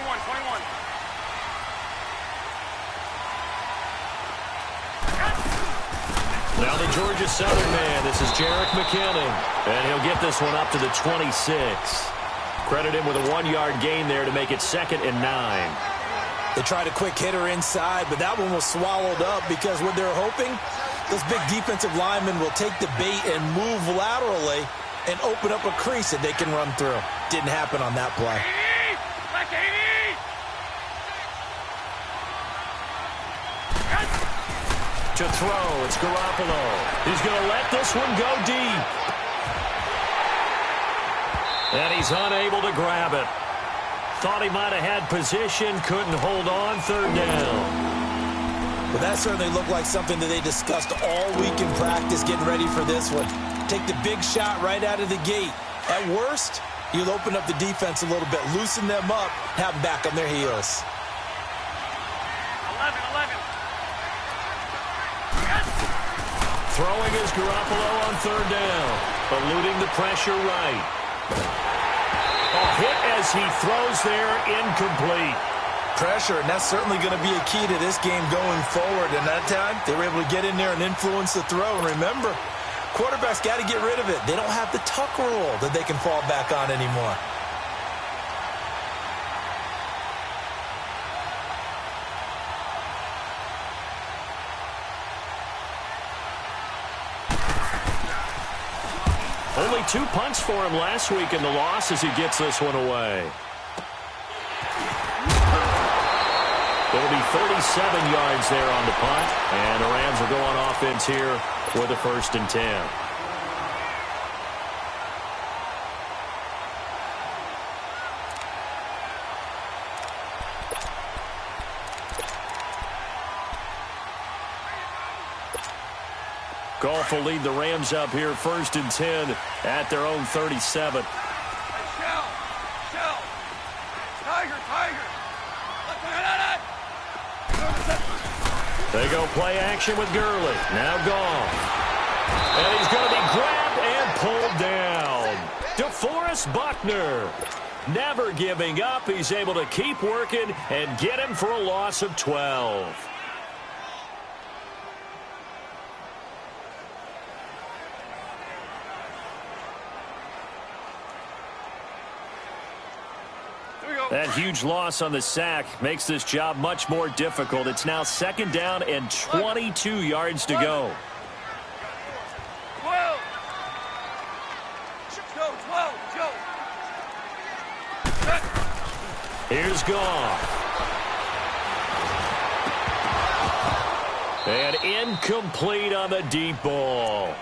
21. Now the Georgia Southern man, this is Jarek McKinnon, and he'll get this one up to the 26. Credit him with a 1-yard gain there to make it 2nd and 9. They tried a quick hitter inside, but that one was swallowed up because what they're hoping, those big defensive linemen will take the bait and move laterally and open up a crease that they can run through. Didn't happen on that play. To throw, it's Garoppolo. He's going to let this one go deep. And he's unable to grab it. Thought he might have had position, couldn't hold on, 3rd down. Well, that certainly looked like something that they discussed all week in practice getting ready for this one. Take the big shot right out of the gate. At worst, you'll open up the defense a little bit, loosen them up, have them back on their heels. 11. Throwing is Garoppolo on 3rd down. Eluding the pressure right. A hit as he throws there, incomplete. Pressure, and that's certainly going to be a key to this game going forward. And that time, they were able to get in there and influence the throw. And remember, quarterbacks got to get rid of it. They don't have the tuck rule that they can fall back on anymore. Only 2 punts for him last week in the loss as he gets this one away. It'll be 37 yards there on the punt, and the Rams will go on offense here with a 1st and 10. Goff will lead the Rams up here 1st and 10 at their own 37. Shell. Tiger. They go play action with Gurley. Now Goff. And he's going to be grabbed and pulled down. DeForest Buckner. Never giving up. He's able to keep working and get him for a loss of 12. That huge loss on the sack makes this job much more difficult. It's now 2nd down and 22 yards to go. 12. Go. Here's Goff. And incomplete on the deep ball.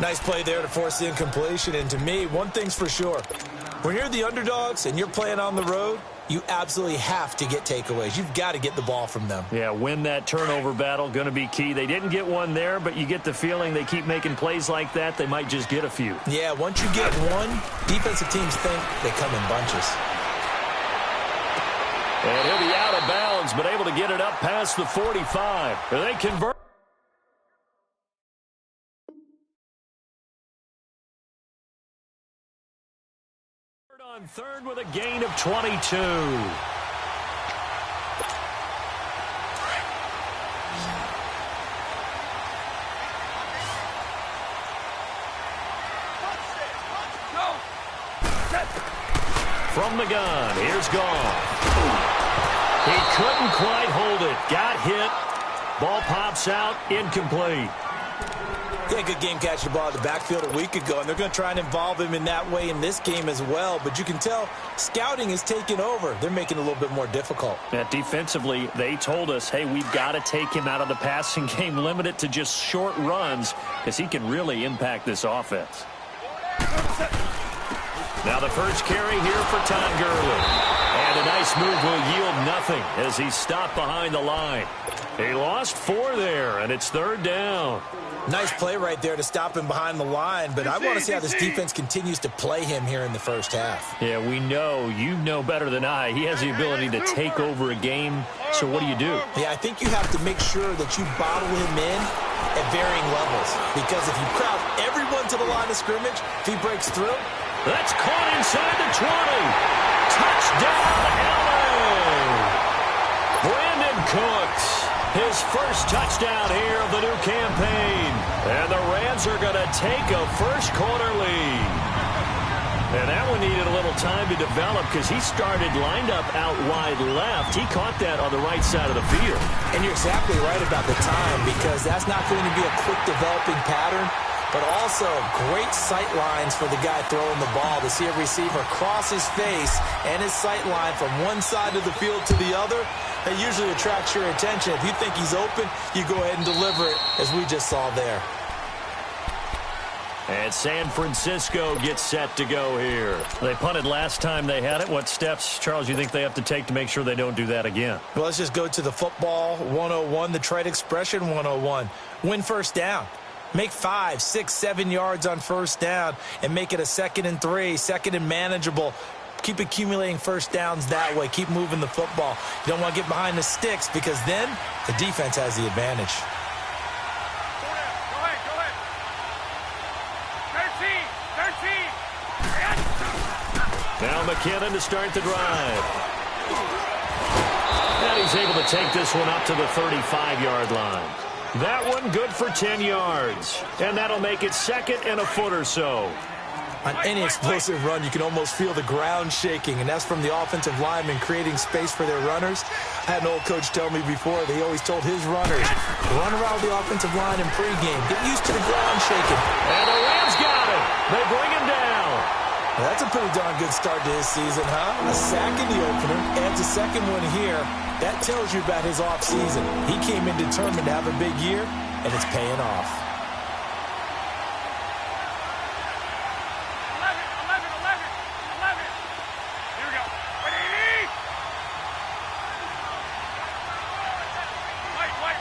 Nice play there to force the incompletion. And to me, one thing's for sure. When you're the underdogs and you're playing on the road, you absolutely have to get takeaways. You've got to get the ball from them. Yeah, win that turnover battle, going to be key. They didn't get one there, but you get the feeling they keep making plays like that, they might just get a few. Yeah, once you get one, defensive teams think they come in bunches. And he'll be out of bounds, but able to get it up past the 45. They convert. On 3rd with a gain of 22. From the gun, here's Goff. He couldn't quite hold it. Got hit. Ball pops out, incomplete. Yeah, good game catching the ball at the backfield a week ago, and they're going to try and involve him in that way in this game as well. But you can tell scouting is taking over. They're making it a little bit more difficult. Yeah, defensively, they told us, hey, we've got to take him out of the passing game, limit it to just short runs, because he can really impact this offense. Now the first carry here for Todd Gurley. And a nice move will yield nothing as he's stopped behind the line. He lost 4 there, and it's 3rd down. Nice play right there to stop him behind the line, but I want to see how this defense continues to play him here in the first half. Yeah, we know. You know better than I. He has the ability to take over a game, so what do you do? Yeah, I think you have to make sure that you bottle him in at varying levels, because if you crowd everyone to the line of scrimmage, if he breaks through. That's caught inside the 20. Touchdown, LA! Cooks. His first touchdown here of the new campaign. And the Rams are going to take a first-quarter lead. And that one needed a little time to develop because he started lined up out wide left. He caught that on the right side of the field. And you're exactly right about the time because that's not going to be a quick developing pattern, but also great sight lines for the guy throwing the ball to see a receiver cross his face and his sight line from one side of the field to the other. That usually attracts your attention. If you think he's open, you go ahead and deliver it, as we just saw there. And San Francisco gets set to go here. They punted last time they had it. What steps, Charles, you think they have to take to make sure they don't do that again? Well, let's just go to the football 101, the trade expression 101. Win first down. Make 5, 6, 7 yards on first down and make it a 2nd and 3, 2nd and manageable. Keep accumulating first downs that way. Keep moving the football. You don't want to get behind the sticks because then the defense has the advantage. Now McKinnon to start the drive. And he's able to take this one up to the 35-yard line. That one good for 10 yards. And that'll make it 2nd and a foot or so. On any explosive run, you can almost feel the ground shaking, and that's from the offensive linemen creating space for their runners. I had an old coach tell me before, they always told his runners, run around the offensive line in pregame. Get used to the ground shaking. And the Rams got him. They bring him down. Well, that's a pretty darn good start to his season, huh? A sack in the opener, adds a second one here. That tells you about his offseason. He came in determined to have a big year, and it's paying off. 11. Here we go. Ready?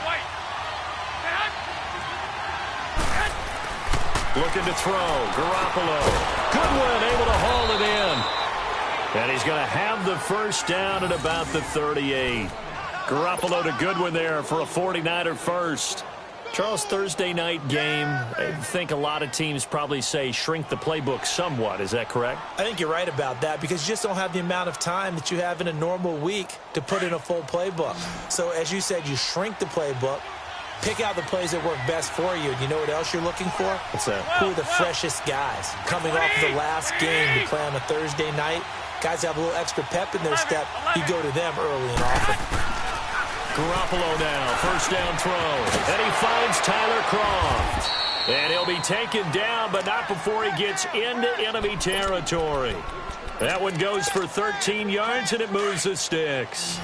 White. Looking to throw. Garoppolo. Goodwin able to haul it in. And he's going to have the first down at about the 38. Garoppolo to Goodwin there for a 49er first. Charles, Thursday night game, I think a lot of teams probably say shrink the playbook somewhat. Is that correct? I think you're right about that because you just don't have the amount of time that you have in a normal week to put in a full playbook. So as you said, you shrink the playbook, pick out the plays that work best for you. And you know what else you're looking for? What's that? Who are the freshest guys coming off the last game to play on a Thursday night? Guys have a little extra pep in their step. You go to them early and often. Garoppolo now, first down throw. And he finds Tyler Kroft. And he'll be taken down, but not before he gets into enemy territory. That one goes for 13 yards, and it moves the sticks.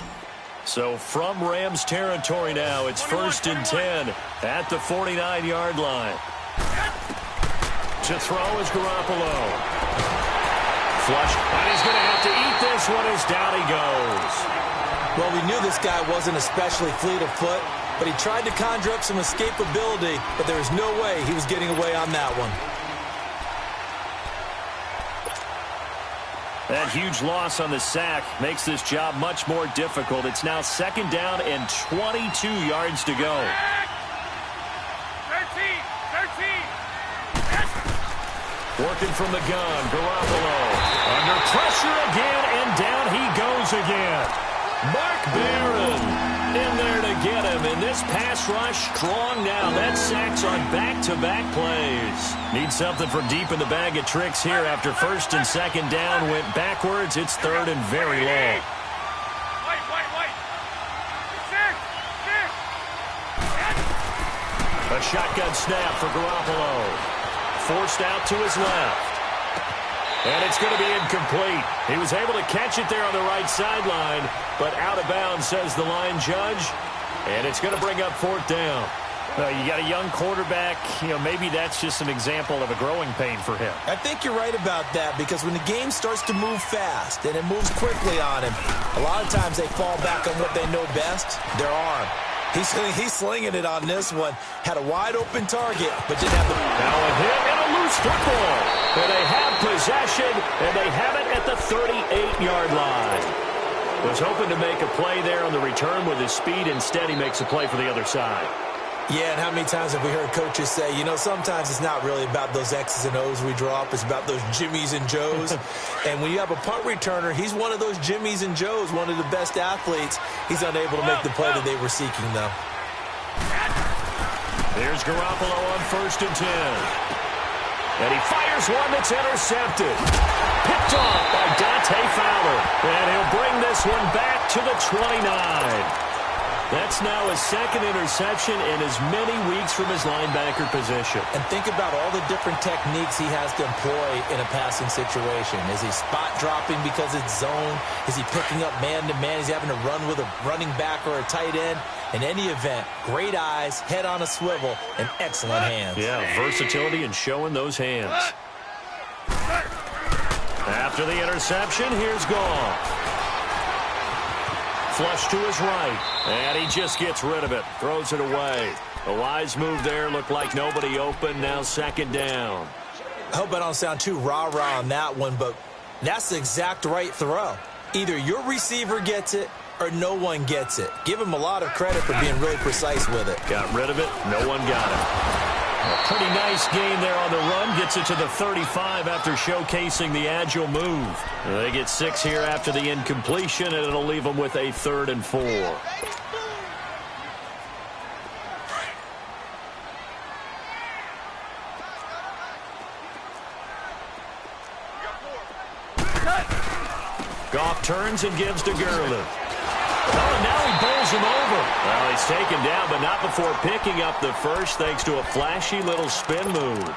So from Rams territory now, it's 1st and 10 at the 49-yard line. To throw is Garoppolo. Flush, and he's going to have to eat this one as down he goes. Well, we knew this guy wasn't especially fleet of foot, but he tried to conjure up some escapability, but there was no way he was getting away on that one. That huge loss on the sack makes this job much more difficult. It's now 2nd down and 22 yards to go. 13. Working from the gun, Garoppolo. Under pressure again, and down he goes again. Mark Barron in there to get him. And this pass rush strong now. That sack's on back-to-back plays. Need something from deep in the bag of tricks here after 1st and 2nd down. Went backwards. It's 3rd and very long. White. 6. A shotgun snap for Garoppolo. Forced out to his left. And it's going to be incomplete. He was able to catch it there on the right sideline, but out of bounds, says the line judge. And it's going to bring up 4th down. You got a young quarterback. Maybe that's just an example of a growing pain for him. I think you're right about that because when the game starts to move fast and it moves quickly on him, a lot of times they fall back on what they know best, their arm. He's slinging it on this one. Had a wide-open target, but didn't have the... Now a hit and a loose football. And they have possession, and they have it at the 38-yard line. Was hoping to make a play there on the return with his speed. Instead, he makes a play for the other side. Yeah, and how many times have we heard coaches say, you know, sometimes it's not really about those X's and O's we draw up. It's about those Jimmies and Joes. And when you have a punt returner, he's one of those Jimmies and Joes, one of the best athletes. He's unable to make the play that they were seeking, though. Here's Garoppolo on 1st and 10. And he fires one that's intercepted. Picked off by Dante Fowler. And he'll bring this one back to the 29. That's now his second interception in as many weeks from his linebacker position. And think about all the different techniques he has to employ in a passing situation. Is he spot dropping because it's zone? Is he picking up man-to-man? Is he having to run with a running back or a tight end? In any event, great eyes, head on a swivel, and excellent hands. Yeah, versatility and showing those hands. After the interception, here's Goff. Flush to his right, and he just gets rid of it, throws it away. A wise move there, looked like nobody open, now 2nd down. I hope I don't sound too rah-rah on that one, but that's the exact right throw. Either your receiver gets it or no one gets it. Give him a lot of credit for being really precise with it. Got rid of it, no one got it. A pretty nice gain there on the run. Gets it to the 35 after showcasing the agile move. They get 6 here after the incompletion, and it'll leave them with a 3rd and 4. Goff turns and gives to Gurley. Oh, and now he bowls him over. Well, he's taken down, but not before picking up the first thanks to a flashy little spin move.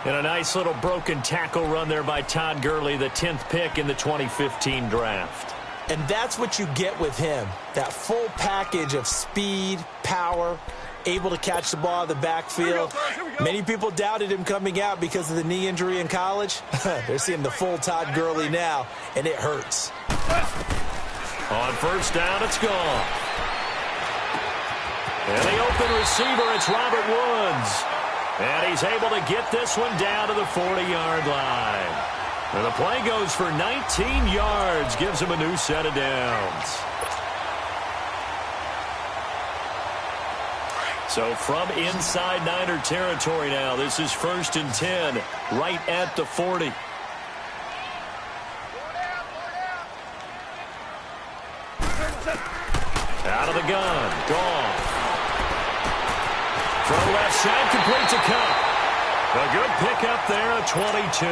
And a nice little broken tackle run there by Todd Gurley, the 10th pick in the 2015 draft. And that's what you get with him, that full package of speed, power, able to catch the ball out of the backfield. Many people doubted him coming out because of the knee injury in college. They're seeing the full Todd Gurley now, and it hurts. On 1st down, it's gone. And the open receiver, it's Robert Woods. And he's able to get this one down to the 40-yard line. And the play goes for 19 yards, gives him a new set of downs. So from inside Niner territory now, this is 1st and 10, right at the 40. Out of the gun, Goff. From left side, complete to Cup. A good pickup there, a 22.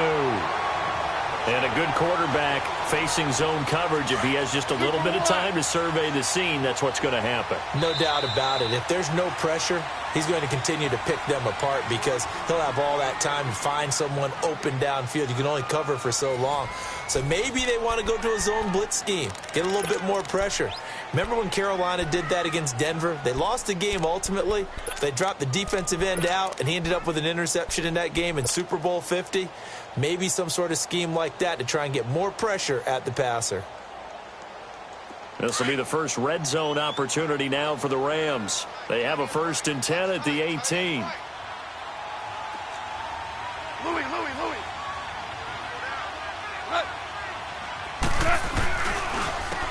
And a good quarterback facing zone coverage. If he has just a little bit of time to survey the scene, that's what's going to happen. No doubt about it. If there's no pressure, he's going to continue to pick them apart because he'll have all that time to find someone open downfield. You can only cover for so long. So maybe they want to go to a zone blitz scheme, get a little bit more pressure. Remember when Carolina did that against Denver? They lost the game ultimately. They dropped the defensive end out, and he ended up with an interception in that game in Super Bowl 50. Maybe some sort of scheme like that to try and get more pressure at the passer. This will be the first red zone opportunity now for the Rams. They have a 1st and 10 at the 18. Louis.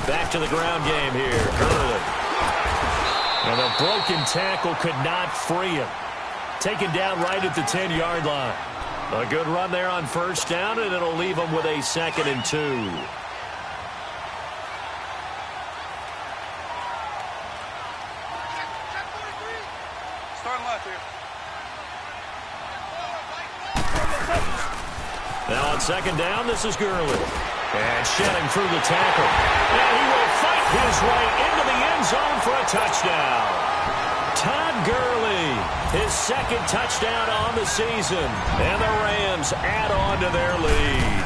Back to the ground game here. Gurley. And a broken tackle could not free him. Taken down right at the 10-yard line. A good run there on 1st down, and it'll leave him with a 2nd and 2. Starting left here. Now on 2nd down, this is Gurley. And shedding through the tackle. And he will fight his way into the end zone for a touchdown. Todd Gurley, his 2nd touchdown on the season. And the Rams add on to their lead.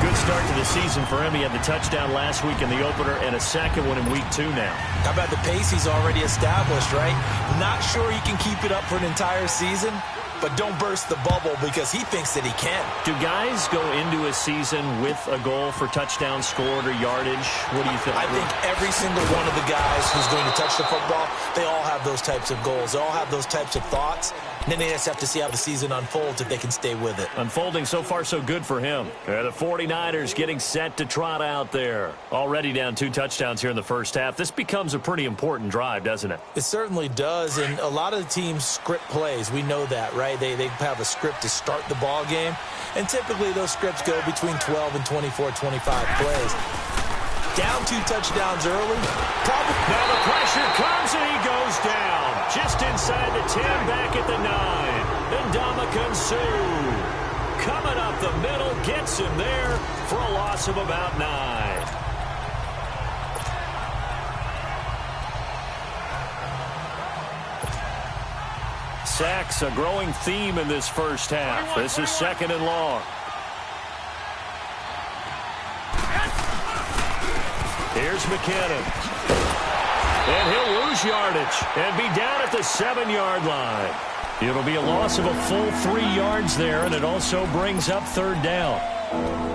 Good start to the season for him. He had the touchdown last week in the opener and a 2nd one in week 2 now. How about the pace he's already established, right? Not sure he can keep it up for an entire season, but don't burst the bubble because he thinks that he can. Do guys go into a season with a goal for touchdowns scored or yardage? What do you think? I think every single one of the guys who's going to touch the football, they all have those types of goals. They all have those types of thoughts. And then they just have to see how the season unfolds if they can stay with it. Unfolding so far so good for him. The 49ers getting set to trot out there. Already down 2 touchdowns here in the first half. This becomes a pretty important drive, doesn't it? It certainly does, and a lot of the teams script plays. We know that, right? They have a script to start the ball game, and typically those scripts go between 12 and 24, 25 plays. Down 2 touchdowns early. Now the pressure comes and he goes down. Just inside the 10, back at the 9. And Ndamukong Suh coming up the middle, gets him there for a loss of about 9. Sacks, a growing theme in this first half. This is 2nd and long. Here's McKinnon. And he'll lose yardage and be down at the 7-yard line. It'll be a loss of a full 3 yards there, and it also brings up 3rd down.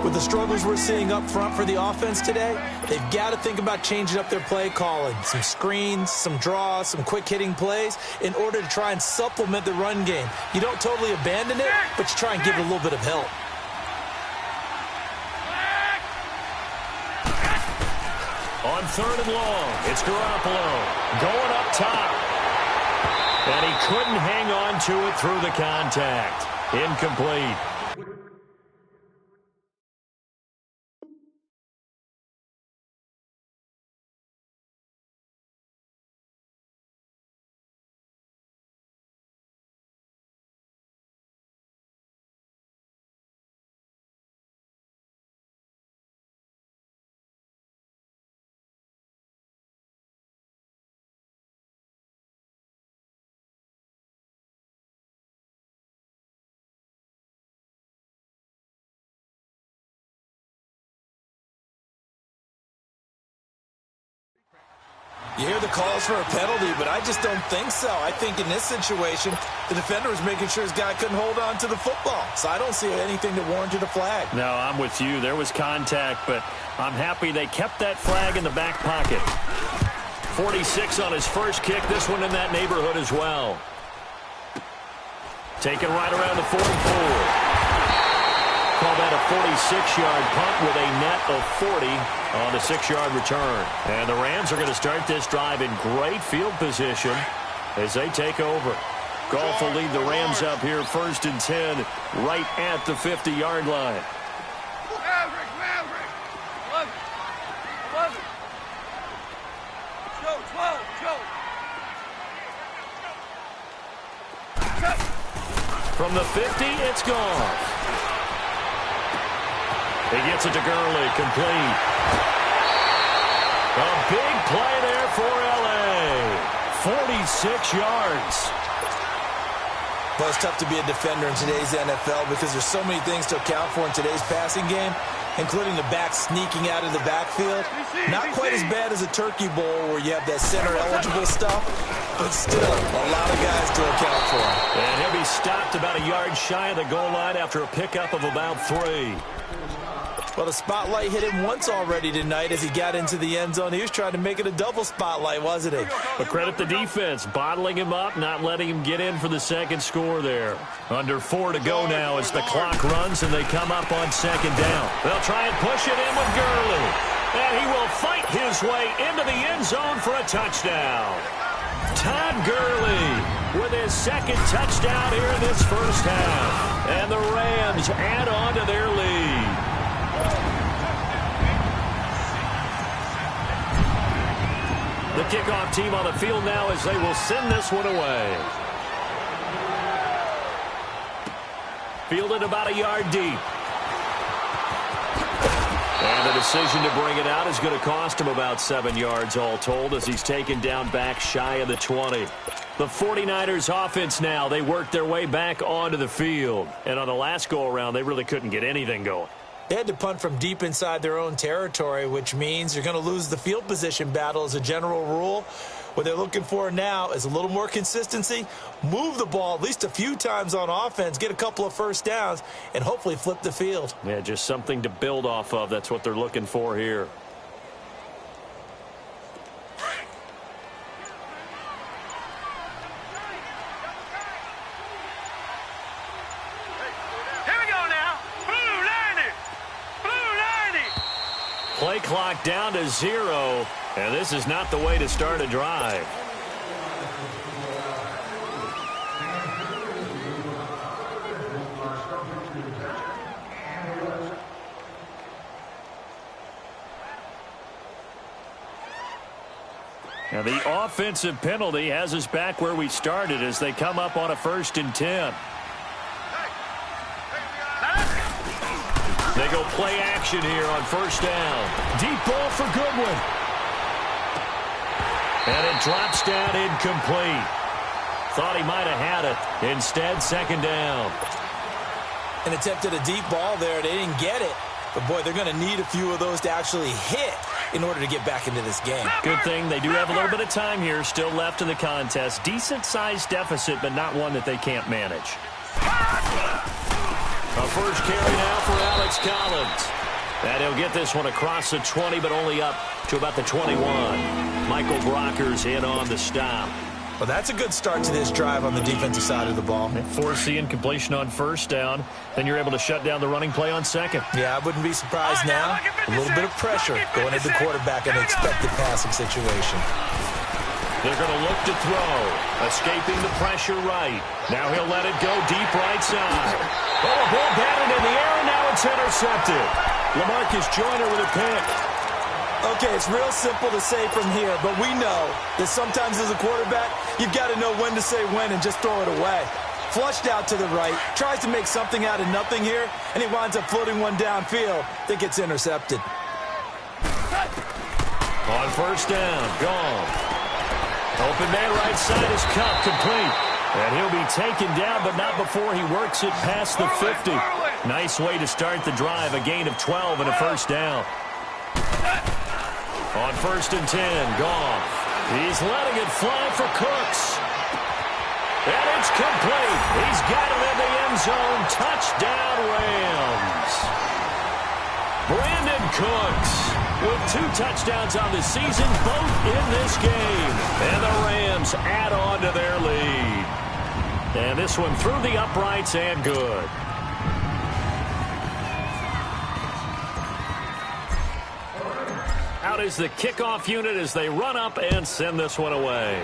With the struggles we're seeing up front for the offense today, they've got to think about changing up their play calling. Some screens, some draws, some quick-hitting plays in order to try and supplement the run game. You don't totally abandon it, but you try and give it a little bit of help. On 3rd and long, it's Garoppolo going up top. And he couldn't hang on to it through the contact. Incomplete. You hear the calls for a penalty, but I just don't think so. I think in this situation, the defender was making sure his guy couldn't hold on to the football. So I don't see anything that warranted a flag. No, I'm with you. There was contact, but I'm happy they kept that flag in the back pocket. 46 on his first kick. This one in that neighborhood as well. Taken right around the 44. Call that a 46-yard punt with a net of 40 on a 6-yard return. And the Rams are going to start this drive in great field position as they take over. Goff will lead the Rams up here 1st and 10 right at the 50-yard line. Maverick. 11. Joe, 12. From the 50, it's gone. He gets it to Gurley, complete. A big play there for L.A. 46 yards. Well, it's tough to be a defender in today's NFL because there's so many things to account for in today's passing game, including the back sneaking out of the backfield. Not quite as bad as a turkey bowl where you have that center-eligible stuff, but still a lot of guys to account for. And he'll be stopped about a yard shy of the goal line after a pickup of about 3. Well, the spotlight hit him once already tonight as he got into the end zone. He was trying to make it a double spotlight, wasn't he? But credit the defense, bottling him up, not letting him get in for the second score there. Under 4 to go now as the clock runs and they come up on 2nd down. They'll try and push it in with Gurley. And he will fight his way into the end zone for a touchdown. Todd Gurley with his 2nd touchdown here in this first half. And the Rams add on to their lead. The kickoff team on the field now as they will send this one away. Fielded about a yard deep. And the decision to bring it out is going to cost him about 7 yards all told as he's taken down back shy of the 20. The 49ers offense now, they work their way back onto the field. And on the last go-around, they really couldn't get anything going. They had to punt from deep inside their own territory, which means you're going to lose the field position battle as a general rule, What they're looking for now is a little more consistency, move the ball at least a few times on offense, get a couple of first downs, and hopefully flip the field. Yeah, just something to build off of. That's what they're looking for here. Play clock down to 0, and this is not the way to start a drive. Now the offensive penalty has us back where we started as they come up on a 1st and 10. They go play action here on 1st down. Deep ball for Goodwin. And it drops down incomplete. Thought he might have had it. Instead, 2nd down. An attempt at a deep ball there. They didn't get it. But, boy, they're going to need a few of those to actually hit in order to get back into this game. Good thing they do have a little bit of time here still left in the contest. Decent-sized deficit, but not one that they can't manage. A first carry now for Alex Collins. And he'll get this one across the 20, but only up to about the 21. Michael Brocker's in on the stop. Well, that's a good start to this drive on the defensive side of the ball. Force the incompletion on 1st down. Then you're able to shut down the running play on 2nd. Yeah, I wouldn't be surprised now. A little bit of pressure going at the quarterback in an expected passing situation. They're going to look to throw. Escaping the pressure right. Now he'll let it go deep right side. Oh, a ball batted in the air, and now it's intercepted. LaMarcus Joyner with a pick. Okay, it's real simple to say from here, but we know that sometimes as a quarterback, you've got to know when to say when and just throw it away. Flushed out to the right, tries to make something out of nothing here, and he winds up floating one downfield that gets intercepted. On 1st down, gone. Open man right side is Cup, complete. And he'll be taken down, but not before he works it past the 50. Nice way to start the drive, a gain of 12 and a 1st down. On 1st and 10, Goff. He's letting it fly for Cooks. And it's complete. He's got it in the end zone. Touchdown, Rams. Brandon Cooks with 2 touchdowns on the season, both in this game. And the Rams add on to their lead. And this one through the uprights and good. Out is the kickoff unit as they run up and send this one away.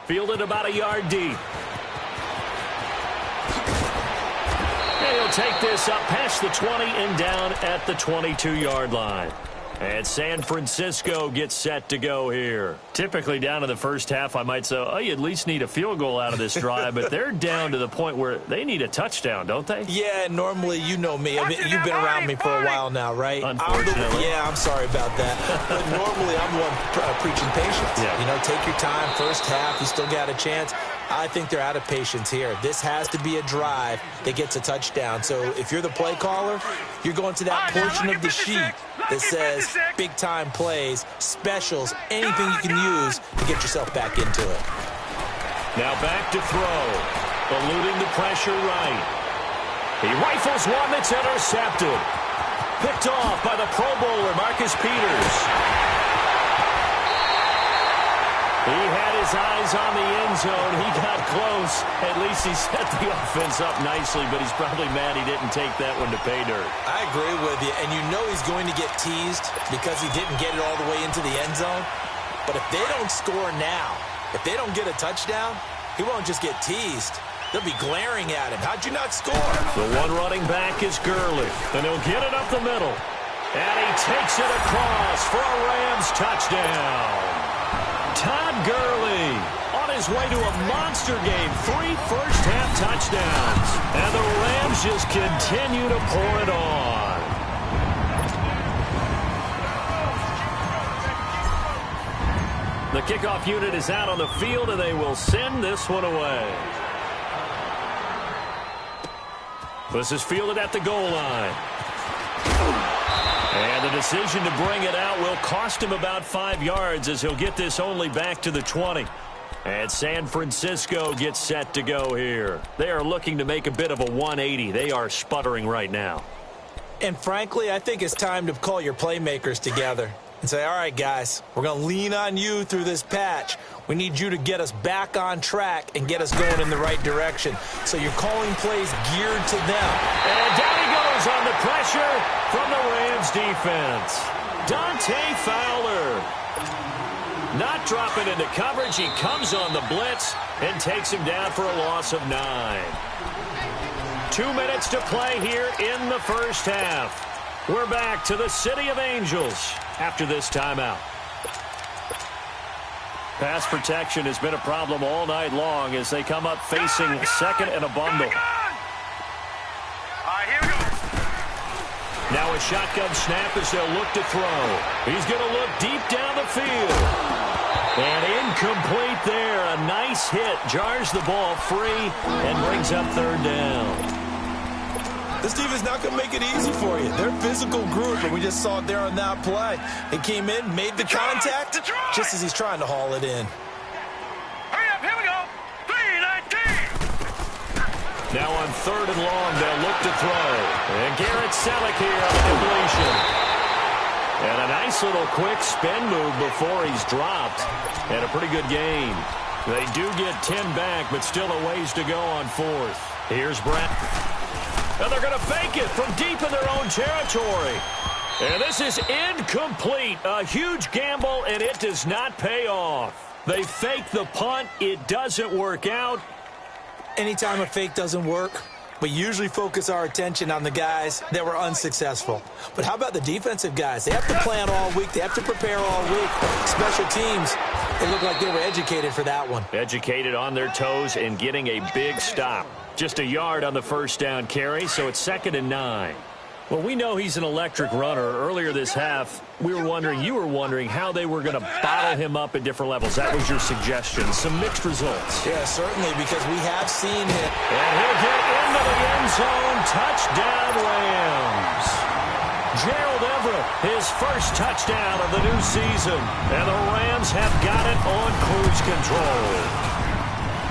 Fielded about a yard deep. And he'll take this up past the 20 and down at the 22-yard line. And San Francisco gets set to go here. Typically down in the first half, I might say, oh, you at least need a field goal out of this drive, but they're down to the point where they need a touchdown, don't they? Yeah, normally, you know me. I mean, you've been around me for a while now, right? Unfortunately. I'm sorry about that. But normally, I'm the one preaching patience. Yeah. You know, take your time. First half, you still got a chance. I think they're out of patience here. This has to be a drive that gets a touchdown. So if you're the play caller, you're going to that portion of the sheet that says big-time plays, specials, anything you can use to get yourself back into it. Now back to throw. Eluding the pressure right. He rifles one that's intercepted. Picked off by the Pro Bowler, Marcus Peters. He had his eyes on the end zone. He got close. At least he set the offense up nicely, but he's probably mad he didn't take that one to pay dirt. I agree with you, and you know he's going to get teased because he didn't get it all the way into the end zone. But if they don't score now, if they don't get a touchdown, he won't just get teased. They'll be glaring at him. How'd you not score? The one running back is Gurley, and he'll get it up the middle. And he takes it across for a Rams touchdown. Todd Gurley on his way to a monster game. 3 first-half touchdowns. And the Rams just continue to pour it on. The kickoff unit is out on the field, and they will send this one away. This is fielded at the goal line. And And the decision to bring it out will cost him about 5 yards as he'll get this only back to the 20. And San Francisco gets set to go here. They are looking to make a bit of a 180. They are sputtering right now. And frankly, I think it's time to call your playmakers together and say, all right, guys, we're going to lean on you through this patch. We need you to get us back on track and get us going in the right direction. So you're calling plays geared to them. And down he goes on the pressure from the Rams defense. Dante Fowler. Not dropping into coverage. He comes on the blitz and takes him down for a loss of 9. 2 minutes to play here in the first half. We're back to the City of Angels after this timeout. Pass protection has been a problem all night long as they come up facing second and a bundle. Now a shotgun snap as they'll look to throw. He's going to look deep down the field. And incomplete there. A nice hit. Jars the ball free and brings up third down. This team is not going to make it easy for you. They're a physical group, and we just saw it there on that play. He came in, made the contact, just as he's trying to haul it in. Hurry up, here we go. 3-19. Now on third and long, they'll look to throw. And Garrett Selleck here on the completion. And a nice little quick spin move before he's dropped. And a pretty good gain. They do get 10 back, but still a ways to go on fourth. Here's Brent. And they're going to fake it from deep in their own territory. And this is incomplete. A huge gamble, and it does not pay off. They fake the punt. It doesn't work out. Anytime a fake doesn't work, we usually focus our attention on the guys that were unsuccessful. But how about the defensive guys? They have to plan all week. They have to prepare all week. Special teams, they look like they were educated for that one. Educated on their toes and getting a big stop. Just a yard on the first down carry, so it's 2nd and 9. Well, we know he's an electric runner. Earlier this half, you were wondering how they were going to bottle him up at different levels. That was your suggestion. Some mixed results. Yeah, certainly, because we have seen him. And he'll get into the end zone. Touchdown, Rams. Gerald Everett, his first touchdown of the new season. And the Rams have got it on cruise control.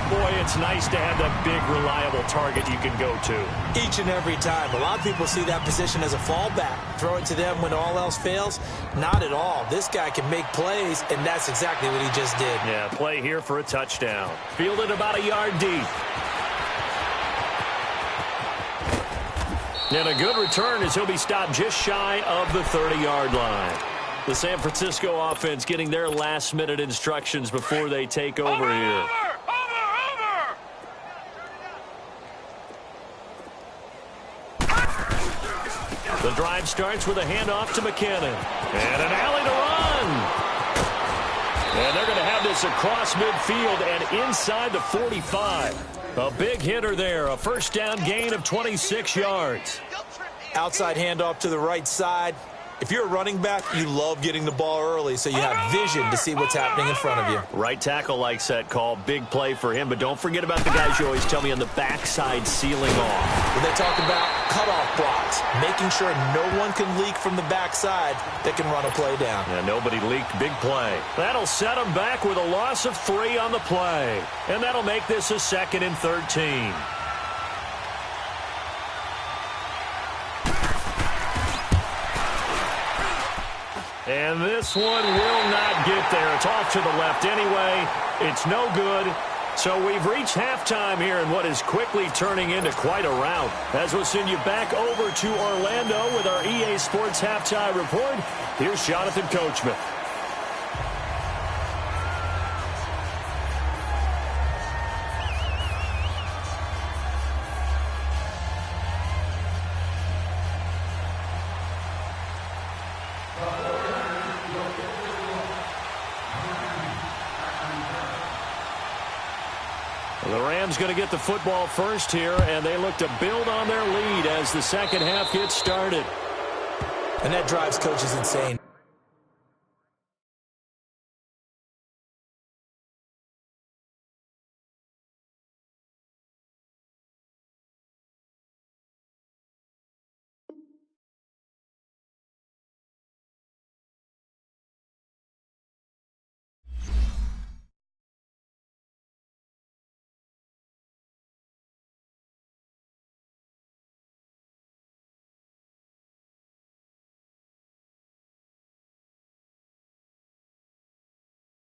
Boy, it's nice to have that big, reliable target you can go to. Each and every time. A lot of people see that position as a fallback. Throw it to them when all else fails. Not at all. This guy can make plays, and that's exactly what he just did. Yeah, play here for a touchdown. Fielded about a yard deep. And a good return as he'll be stopped just shy of the 30-yard line. The San Francisco offense getting their last-minute instructions before they take over here. The drive starts with a handoff to McKinnon. And an alley to run. And they're going to have this across midfield and inside the 45. A big hitter there. A first down gain of 26 yards. Outside handoff to the right side. If you're a running back, you love getting the ball early so you have vision to see what's happening in front of you. Right tackle likes that call. Big play for him. But don't forget about the guys you always tell me on the backside sealing off. When they talk about cutoff blocks, making sure no one can leak from the backside that can run a play down. Yeah, nobody leaked. Big play. That'll set them back with a loss of 3 on the play. And that'll make this a 2nd and 13. And this one will not get there. It's off to the left anyway. It's no good. So we've reached halftime here in what is quickly turning into quite a rout. As we'll send you back over to Orlando with our EA Sports Halftime Report, here's Jonathan Coachman. The Rams going to get the football first here, and they look to build on their lead as the second half gets started. And that drives coaches insane.